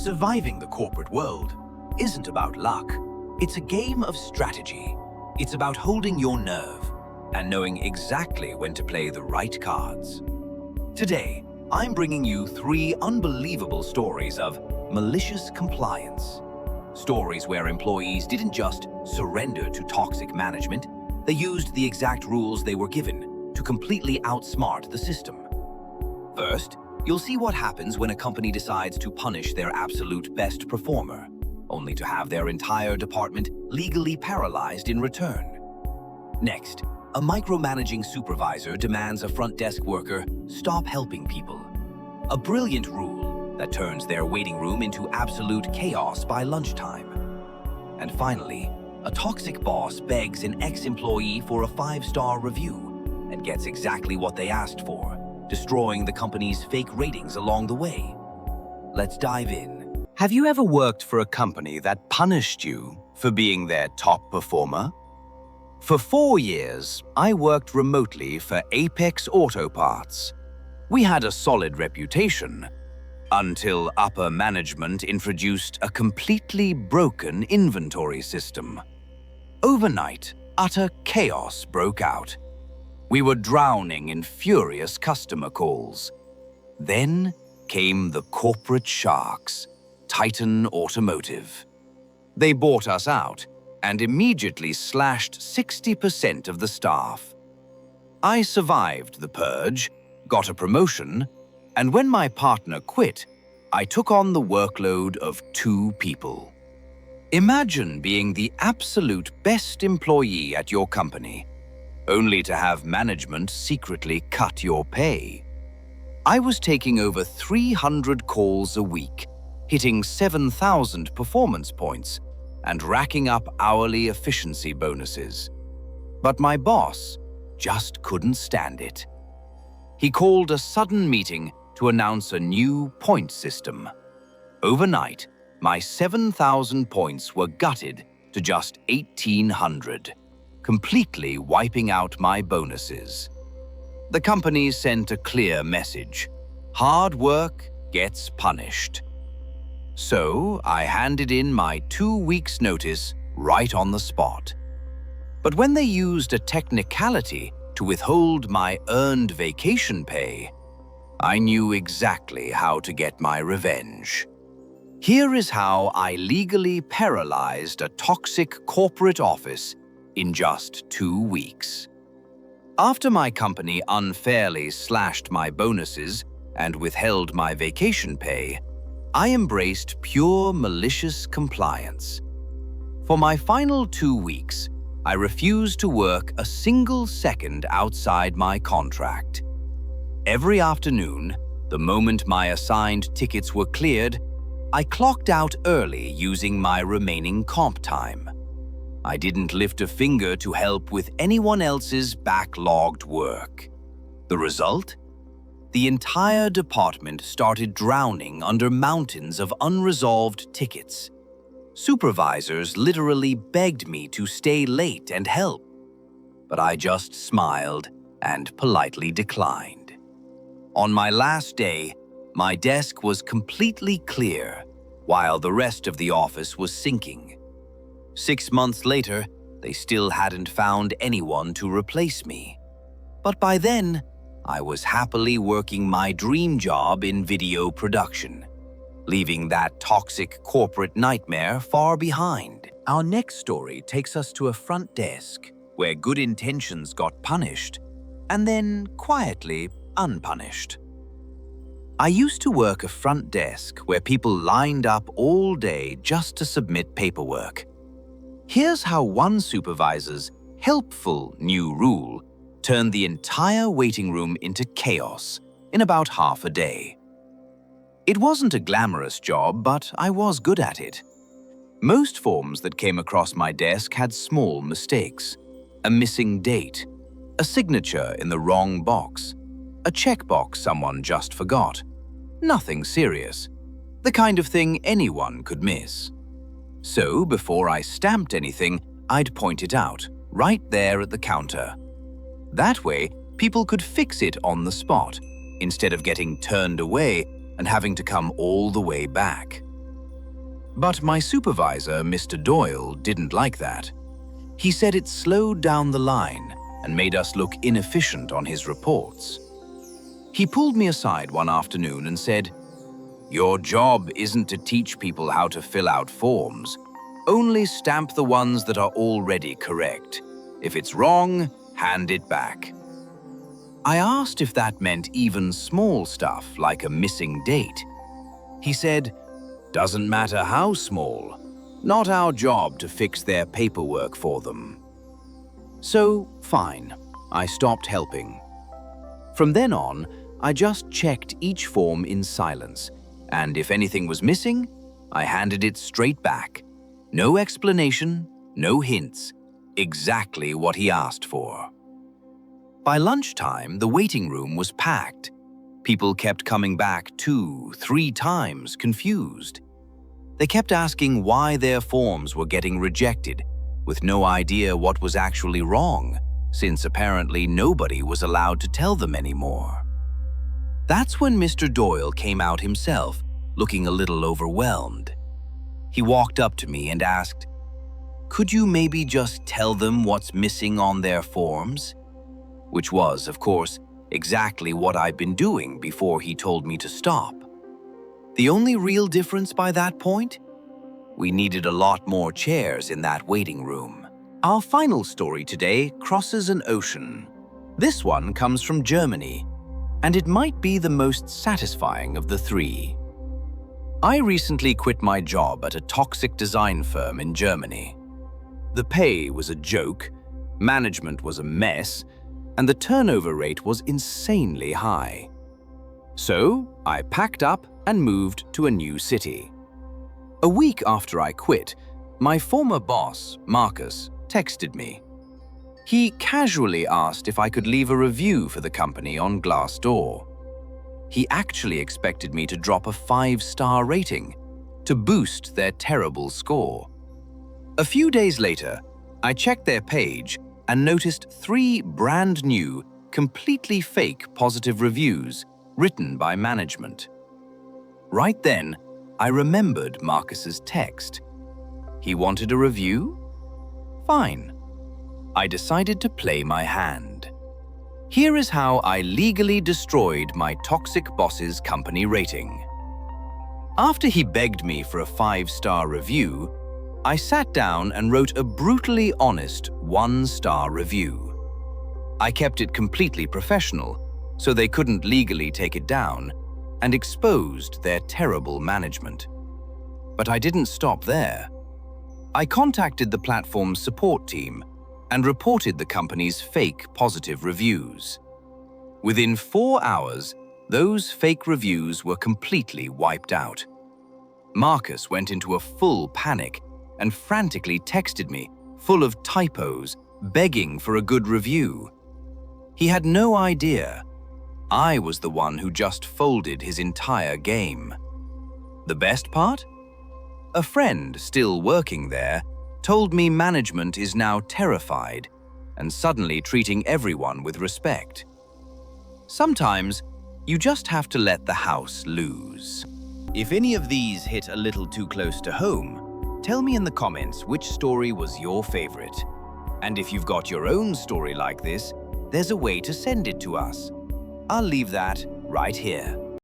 Surviving the corporate world isn't about luck. It's a game of strategy. It's about holding your nerve and knowing exactly when to play the right cards. Today, I'm bringing you 3 unbelievable stories of malicious compliance. Stories where employees didn't just surrender to toxic management, they used the exact rules they were given to completely outsmart the system. First, you'll see what happens when a company decides to punish their absolute best performer, only to have their entire department legally paralyzed in return. Next, a micromanaging supervisor demands a front desk worker stop helping people. A brilliant rule that turns their waiting room into absolute chaos by lunchtime. And finally, a toxic boss begs an ex-employee for a 5-star review and gets exactly what they asked for, destroying the company's fake ratings along the way. Let's dive in. Have you ever worked for a company that punished you for being their top performer? For 4 years, I worked remotely for Apex Auto Parts. We had a solid reputation until upper management introduced a completely broken inventory system. Overnight, utter chaos broke out. We were drowning in furious customer calls. Then came the corporate sharks, Titan Automotive. They bought us out and immediately slashed 60% of the staff. I survived the purge, got a promotion, and when my partner quit, I took on the workload of 2 people. Imagine being the absolute best employee at your company, only to have management secretly cut your pay. I was taking over 300 calls a week, hitting 7,000 performance points, and racking up hourly efficiency bonuses. But my boss just couldn't stand it. He called a sudden meeting to announce a new point system. Overnight, my 7,000 points were gutted to just 1,800, completely wiping out my bonuses. The company sent a clear message: hard work gets punished. So I handed in my 2 weeks' notice right on the spot. But when they used a technicality to withhold my earned vacation pay, I knew exactly how to get my revenge. Here is how I legally paralyzed a toxic corporate office in just 2 weeks. After my company unfairly slashed my bonuses and withheld my vacation pay, I embraced pure malicious compliance. For my final 2 weeks, I refused to work a single second outside my contract. Every afternoon, the moment my assigned tickets were cleared, I clocked out early using my remaining comp time. I didn't lift a finger to help with anyone else's backlogged work. The result? The entire department started drowning under mountains of unresolved tickets. Supervisors literally begged me to stay late and help, but I just smiled and politely declined. On my last day, my desk was completely clear, while the rest of the office was sinking. 6 months later, they still hadn't found anyone to replace me. But by then, I was happily working my dream job in video production, leaving that toxic corporate nightmare far behind. Our next story takes us to a front desk where good intentions got punished and then quietly unpunished. I used to work a front desk where people lined up all day just to submit paperwork. Here's how one supervisor's helpful new rule turned the entire waiting room into chaos in about half a day. It wasn't a glamorous job, but I was good at it. Most forms that came across my desk had small mistakes: a missing date, a signature in the wrong box, a checkbox someone just forgot. Nothing serious, the kind of thing anyone could miss. So before I stamped anything, I'd point it out, right there at the counter. That way, people could fix it on the spot, instead of getting turned away and having to come all the way back. But my supervisor, Mr. Doyle, didn't like that. He said it slowed down the line and made us look inefficient on his reports. He pulled me aside one afternoon and said, "Your job isn't to teach people how to fill out forms. Only stamp the ones that are already correct. If it's wrong, hand it back." I asked if that meant even small stuff like a missing date. He said, "Doesn't matter how small. Not our job to fix their paperwork for them." So, fine, I stopped helping. From then on, I just checked each form in silence, and if anything was missing, I handed it straight back. No explanation, no hints, exactly what he asked for. By lunchtime, the waiting room was packed. People kept coming back 2, 3 times, confused. They kept asking why their forms were getting rejected, with no idea what was actually wrong, since apparently nobody was allowed to tell them anymore. That's when Mr. Doyle came out himself, looking a little overwhelmed. He walked up to me and asked, "Could you maybe just tell them what's missing on their forms?" Which was, of course, exactly what I'd been doing before he told me to stop. The only real difference by that point? We needed a lot more chairs in that waiting room. Our final story today crosses an ocean. This one comes from Germany, and it might be the most satisfying of the 3. I recently quit my job at a toxic design firm in Germany. The pay was a joke, management was a mess, and the turnover rate was insanely high. So, I packed up and moved to a new city. A week after I quit, my former boss, Marcus, texted me. He casually asked if I could leave a review for the company on Glassdoor. He actually expected me to drop a 5-star rating to boost their terrible score. A few days later, I checked their page and noticed 3 brand new, completely fake positive reviews written by management. Right then, I remembered Marcus's text. He wanted a review? Fine. I decided to play my hand. Here is how I legally destroyed my toxic boss's company rating. After he begged me for a 5-star review, I sat down and wrote a brutally honest 1-star review. I kept it completely professional, so they couldn't legally take it down, and exposed their terrible management. But I didn't stop there. I contacted the platform's support team and reported the company's fake positive reviews. Within 4 hours, those fake reviews were completely wiped out. Marcus went into a full panic and frantically texted me, full of typos, begging for a good review. He had no idea I was the one who just folded his entire game. The best part? A friend still working there told me management is now terrified and suddenly treating everyone with respect. Sometimes, you just have to let the house lose. If any of these hit a little too close to home, tell me in the comments which story was your favorite. And if you've got your own story like this, there's a way to send it to us. I'll leave that right here.